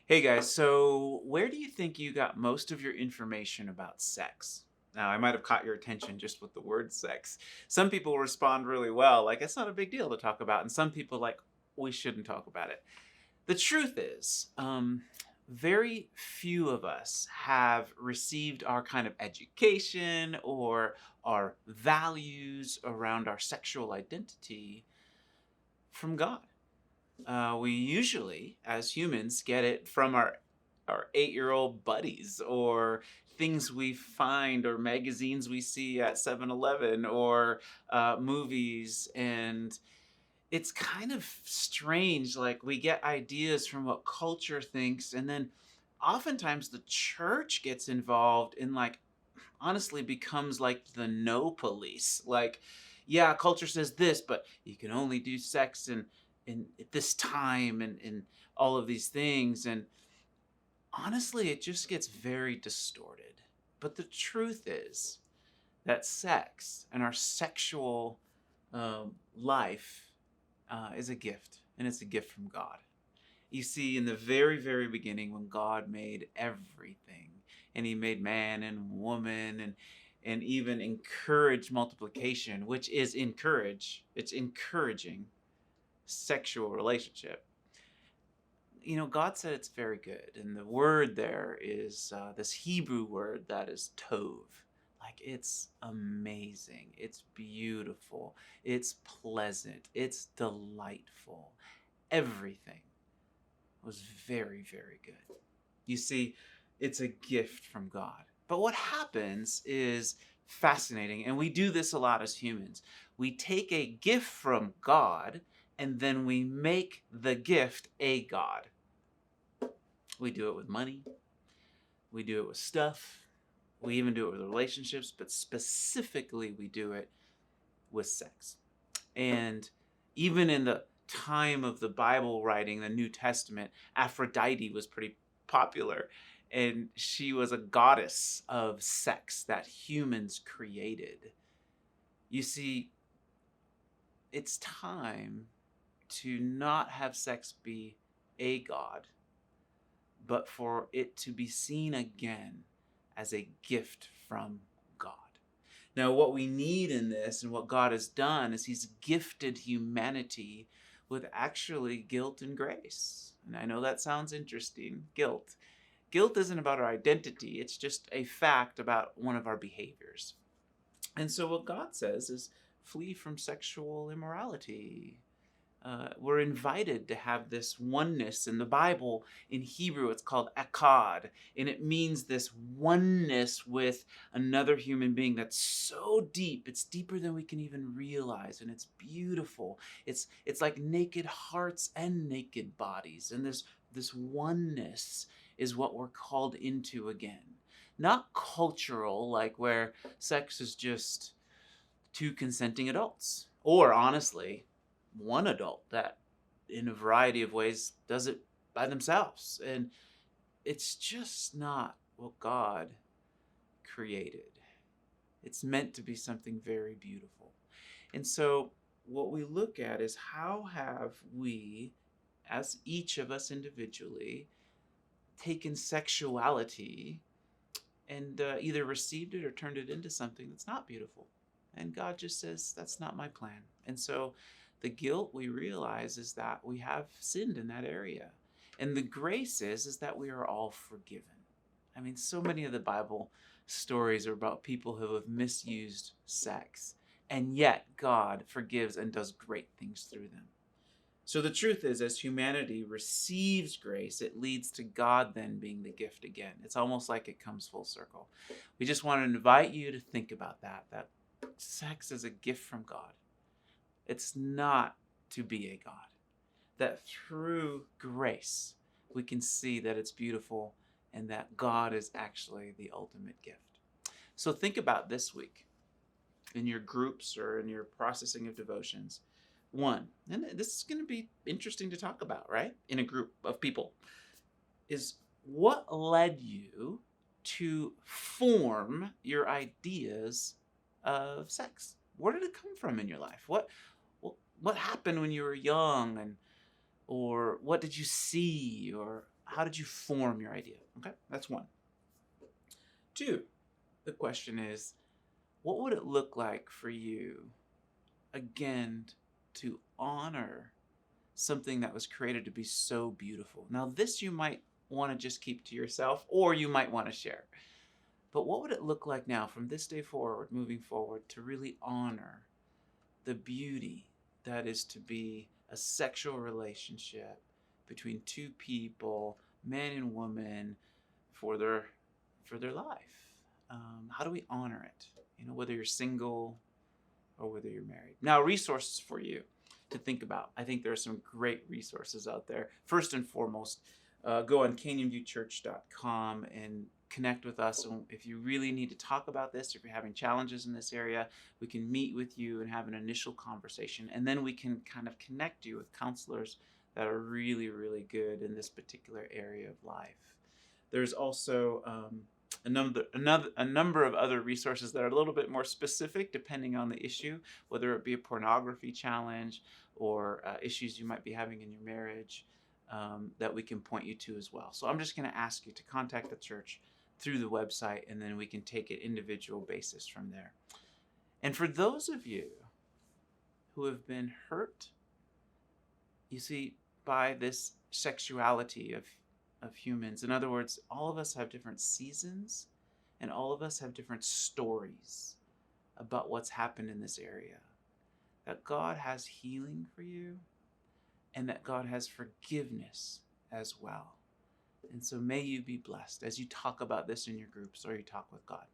Hey guys, so where do you think you got most of your information about sex? Now, I might have caught your attention just with the word sex. Some people respond really well, like it's not a big deal to talk about, and some people like we shouldn't talk about it. The truth is, very few of us have received our kind of education or our values around our sexual identity from God. We usually, as humans, get it from our 8-year-old buddies or things we find or magazines we see at 7-Eleven or movies. And it's kind of strange. Like we get ideas from what culture thinks. And then oftentimes the church gets involved in like, honestly, becomes like the no police. Like, yeah, culture says this, but you can only do sex in at this time and all of these things. And honestly, it just gets very distorted. But the truth is that sex and our sexual life is a gift, and it's a gift from God. You see, in the very, very beginning, when God made everything, and He made man and woman, and even encouraged multiplication, which is encourage. It's encouraging sexual relationship. You know, God said it's very good, and the word there is this Hebrew word that is tov. Like it's amazing, it's beautiful, it's pleasant, it's delightful. Everything was very, very good. You see, it's a gift from God. But what happens is fascinating, and we do this a lot as humans. We take a gift from God, and then we make the gift a God. We do it with money, we do it with stuff, we even do it with relationships, but specifically, we do it with sex. And even in the time of the Bible writing, the New Testament, Aphrodite was pretty popular. And she was a goddess of sex that humans created. You see, it's time to not have sex be a god, but for it to be seen again as a gift from God. Now, what we need in this and what God has done is He's gifted humanity with actually guilt and grace. And I know that sounds interesting, guilt. Guilt isn't about our identity, it's just a fact about one of our behaviors. And so, what God says is flee from sexual immorality. We're invited to have this oneness. In the Bible, in Hebrew, it's called echad, and it means this oneness with another human being that's so deep. It's deeper than we can even realize, and it's beautiful. It's like naked hearts and naked bodies, and this oneness is what we're called into again. Not cultural, like where sex is just two consenting adults, or honestly one adult that in a variety of ways does it by themselves. And it's just not what God created. It's meant to be something very beautiful. And so what we look at is how have we, as each of us individually, taken sexuality and either received it or turned it into something that's not beautiful. And God just says, that's not my plan. And so the guilt we realize is that we have sinned in that area. And the grace is that we are all forgiven. I mean, so many of the Bible stories are about people who have misused sex. And yet God forgives and does great things through them. So the truth is, as humanity receives grace, it leads to God then being the gift again. It's almost like it comes full circle. We just want to invite you to think about that sex is a gift from God. It's not to be a God. That through grace, we can see that it's beautiful and that God is actually the ultimate gift. So think about this week in your groups or in your processing of devotions. One, and this is going to be interesting to talk about, right? In a group of people, is what led you to form your ideas of sex? Where did it come from in your life? What happened when you were young, and or what did you see, or how did you form your idea? Okay, that's one. Two, the question is, what would it look like for you, again, to honor something that was created to be so beautiful? Now, this you might want to just keep to yourself, or you might want to share. But what would it look like now from this day forward, moving forward, to really honor the beauty that is to be a sexual relationship between two people, man and woman, for their life? How do we honor it? Whether you're single or whether you're married. Now, resources for you to think about. I think there are some great resources out there. First and foremost, go on canyonviewchurch.com and connect with us. And if you really need to talk about this, if you're having challenges in this area, we can meet with you and have an initial conversation. And then we can kind of connect you with counselors that are really, really good in this particular area of life. There's also a number of other resources that are a little bit more specific depending on the issue, whether it be a pornography challenge or issues you might be having in your marriage, that we can point you to as well. So I'm just going to ask you to contact the church through the website, and then we can take it individual basis from there. And for those of you who have been hurt, you see, by this sexuality of humans. In other words, all of us have different seasons, and all of us have different stories about what's happened in this area. That God has healing for you, and that God has forgiveness as well. And so may you be blessed as you talk about this in your groups or you talk with God.